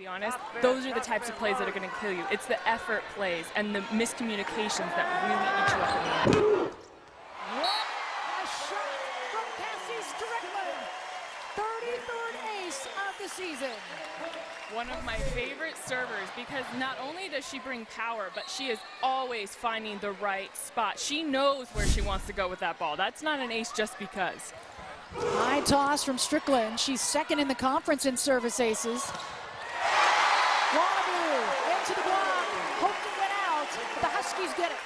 be honest, those are the types of plays that are going to kill you. It's the effort plays and the miscommunications that really eat you up in the end. What a shot from Cassie Strickland, 33rd ace of the season. One of my favorite servers, because not only does she bring power, but she is always finding the right spot. She knows where she wants to go with that ball. That's not an ace just because. High toss from Strickland. She's second in the conference in service aces. Wannabe into the block, hope to get out, but the Huskies get it.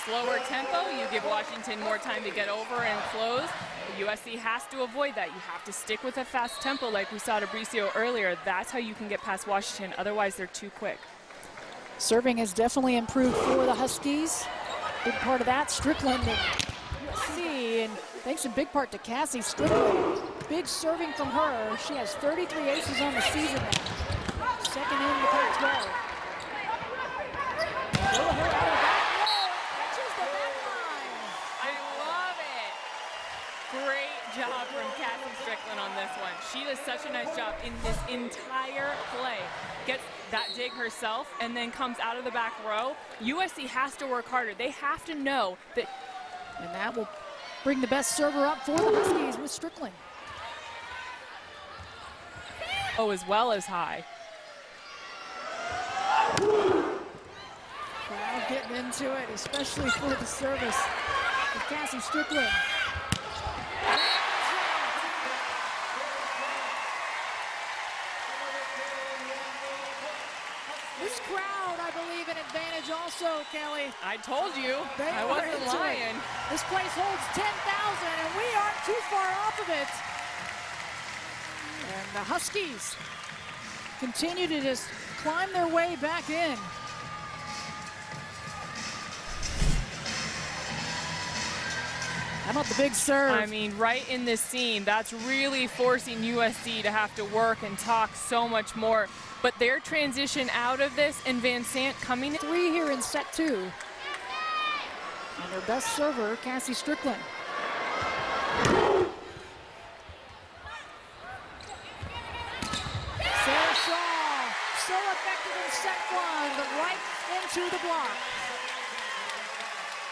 Slower tempo, you give Washington more time to get over and close. USC has to avoid that. You have to stick with a fast tempo like we saw at Abricio earlier. That's how you can get past Washington. Otherwise, they're too quick. Serving has definitely improved for the Huskies. Big part of that, Strickland and USC, and thanks in big part to Cassie Strickland. Big serving from her. She has 33 aces on the season now. Second in the Pac-12. Great job from Cassie Strickland on this one. She does such a nice job in this entire play. Gets that dig herself and then comes out of the back row. USC has to work harder. They have to know that. And that will bring the best server up for the Huskies with Strickland. Oh, as well as high. Crowd getting into it, especially for the service of Cassie Strickland. This crowd, I believe, an advantage also, Kelly. I told you. I wasn't lying. This place holds 10,000, and we aren't too far off of it. And the Huskies continue to just climb their way back in. How about the big serve? I mean, right in this scene, that's really forcing USC to have to work and talk so much more. But their transition out of this and Van Sant coming. 3 here in set 2. And their best server, Cassie Strickland. Sarah Shaw, so effective in set 1, but right into the block.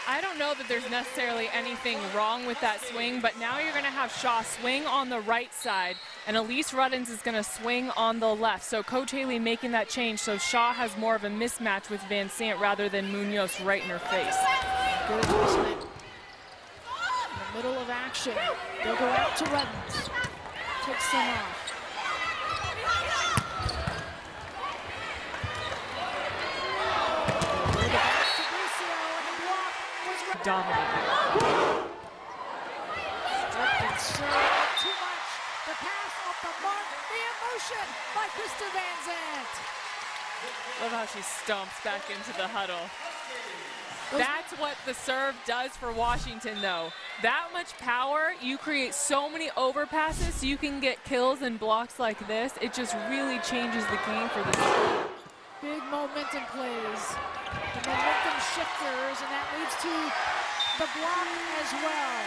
I don't know that there's necessarily anything wrong with that swing, but now you're going to have Shaw swing on the right side, and Elise Ruddins is going to swing on the left. So Coach Haley making that change so Shaw has more of a mismatch with Van Sant rather than Munoz right in her face. Good adjustment. In the middle of action, they'll go out to Ruddins. Takes some off. Dominating. Strickland serve too much. The pass off the mark. The emotion by Krista Van Zandt. Love how she stomps back into the huddle. That's what the serve does for Washington, though. That much power, you create so many overpasses so you can get kills and blocks like this. It just really changes the game for this team. Big momentum plays. The momentum shifters, and that leads to the block as well.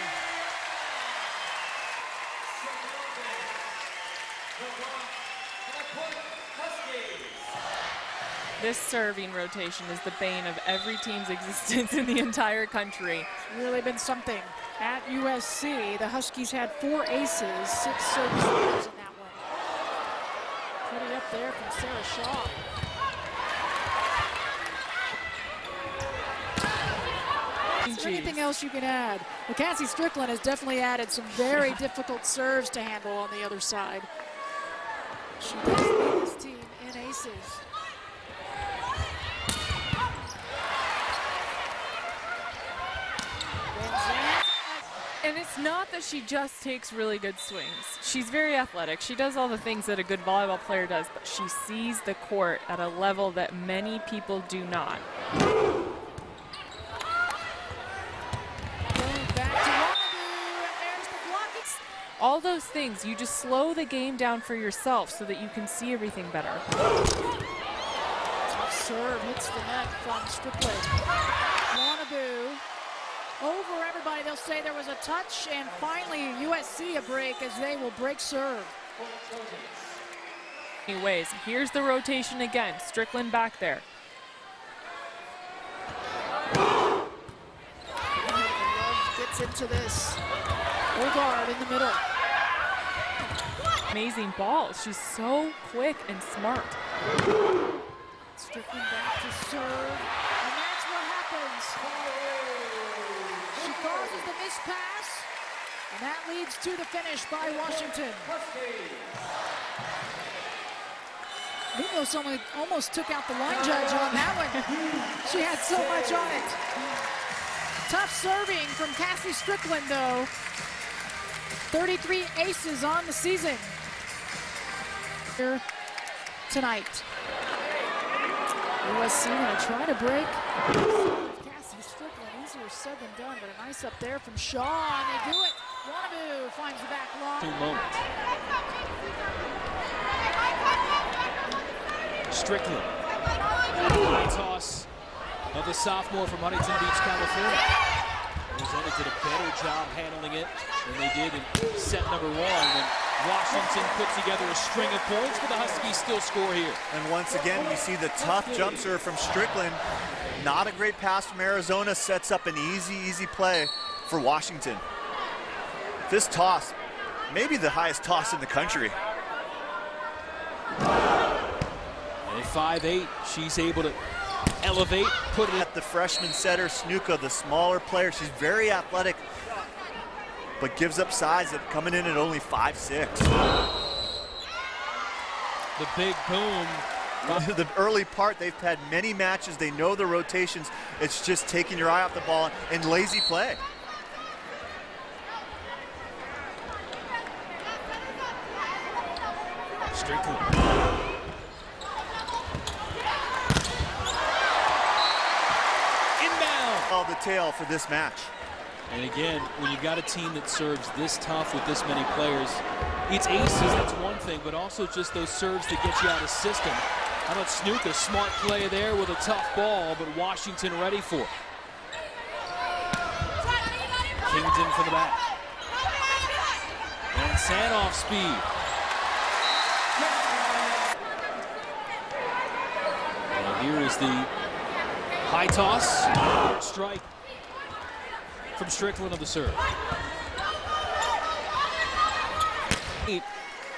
This serving rotation is the bane of every team's existence in the entire country. It's really been something. At USC, the Huskies had 4 aces, 6 service leaders in that one. Pretty up there from Sarah Shaw. Is there anything else you can add? Well, Cassie Strickland has definitely added some very difficult serves to handle on the other side. She does lead this team in aces. And it's not that she just takes really good swings. She's very athletic. She does all the things that a good volleyball player does, but she sees the court at a level that many people do not. All those things, you just slow the game down for yourself so that you can see everything better. Tough serve hits the net from Strickland. Wannabe over everybody. They'll say there was a touch, and finally USC a break as they will break serve. Anyways, here's the rotation again. Strickland back there. Gets into this. Guard in the middle. Amazing ball. She's so quick and smart. Strickland back to serve, and that's what happens. She causes the missed pass, and that leads to the finish by Washington. Munoz almost took out the line judge on that one. She had so much on it. Tough serving from Cassie Strickland, though. 33 aces on the season here tonight. USC going to try to break. Cassie Strickland, easier said than done, but a nice up there from Shaw, and they do it. Wannabe finds the back line. 2 moments. Strickland. High toss of the sophomore from Huntington Beach, California. Arizona did a better job handling it than they did in set number 1. And Washington put together a string of points, but the Huskies still score here. And once again, you see the tough jump serve from Strickland. Not a great pass from Arizona, sets up an easy play for Washington. This toss, maybe the highest toss in the country. And at 5'8", she's able to elevate, put it at the freshman setter, Snuka, the smaller player. She's very athletic, but gives up size at coming in at only 5'6". The big boom. The early part, they've had many matches. They know the rotations. It's just taking your eye off the ball and lazy play. Strickland. Inbound. All the tail for this match. And again, when you've got a team that serves this tough with this many players, it's aces, that's one thing, but also just those serves that get you out of system. How about Snuka? Smart play there with a tough ball, but Washington ready for it. Kington for the back. And Sanoff speed. And here is the high toss. Strike from Strickland on the serve.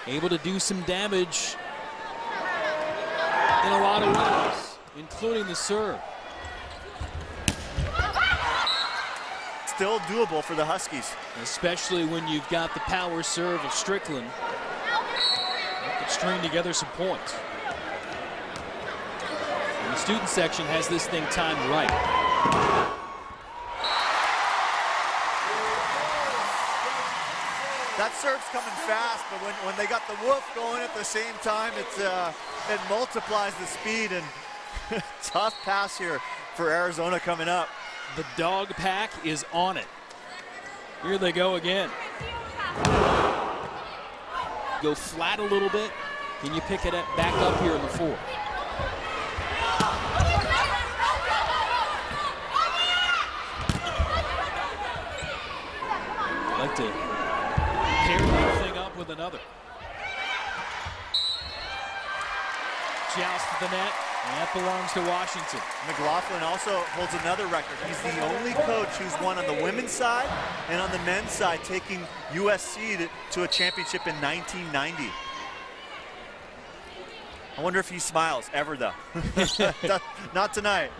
Able to do some damage in a lot of ways, including the serve. Still doable for the Huskies. Especially when you've got the power serve of Strickland. That could string together some points. And the student section has this thing timed right. That serve's coming fast, but when they got the whoop going at the same time, it multiplies the speed, and tough pass here for Arizona coming up. The dog pack is on it. Here they go again. Go flat a little bit. Can you pick it back up here in the 4? Like to pair that thing up with another. Joust at the net, and that belongs to Washington. McLaughlin also holds another record. He's the only coach who's won on the women's side and on the men's side, taking USC to a championship in 1990. I wonder if he smiles ever, though. Not tonight.